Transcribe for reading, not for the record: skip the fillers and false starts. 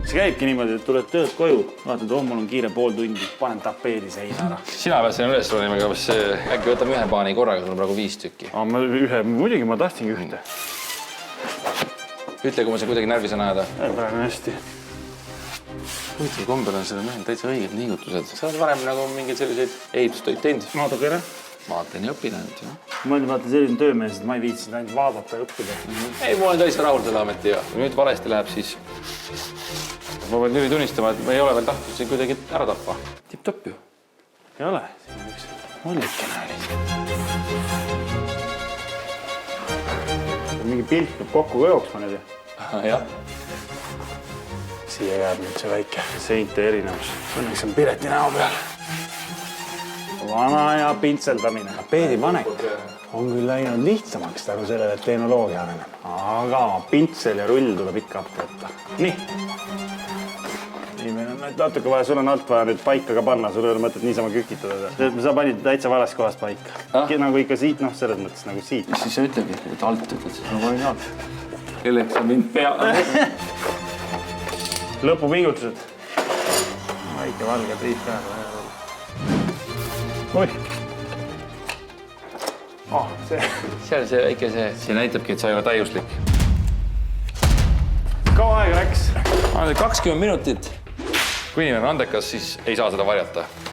see käibki niimoodi, et tuled tööd koju, vaatad, mul on kiire pool tundi, panen tapeedi seina ära. Sina pead selle üles ronima, kas äkki võtame ühe paani korraga, sul on praegu 5 tükki. Muidugi ma tahtsingi ühte. Ütle, kui ma siin kuidagi närvis on ajada. Praegu hästi. Huvitav kombel on selle mehel täitsa õiged liigutused. Sa oled varem nagu mingeid selliseid ehitustöid teinud? Vaadake ära. Vaatan ja õpin ainult, jah. Ma olen vaata selline töömees, et ma ei viitsinud ainult vaadata ja õppida. Ei, ma olen täitsa rahul selle ametiga. Kui nüüd valesti läheb, siis ma pean Jüri tunnistama, et ma ei ole veel tahtnud siin kuidagi ära tappa. Tipp-topp ju. Ei ole. Siin on üks mullikene oli. Mingi pilt peab kokku ka jooksma nüüd. Jah. Siia jääb nüüd see väike seinte erinevus. Õnneks on Pireti näo peal. Vana ja pintseldamine. Peedipanek on küll läinud lihtsamaks tänu sellele, et tehnoloogia areneb. Aga pintsel ja rull tuleb ikka appi võtta. Nii. Nii, meil on natuke vaja, sul on alt vaja nüüd paika ka panna, sul ei ole mõtet niisama kükitada. Sa panid täitsa vales kohas paika. Nagu ikka siit, selles mõttes nagu siit. Mis siis sa ütlegi, et alt ütled? No panin alt. Kelleks on mind pea? Lõpupingutused. Väike valge priit ka. Oih! Seal see väike see. See näitabki, et sa ei ole täiuslik. Kaua aega läks? 20 minutit. Kui inimene on andekas, siis ei saa seda varjata.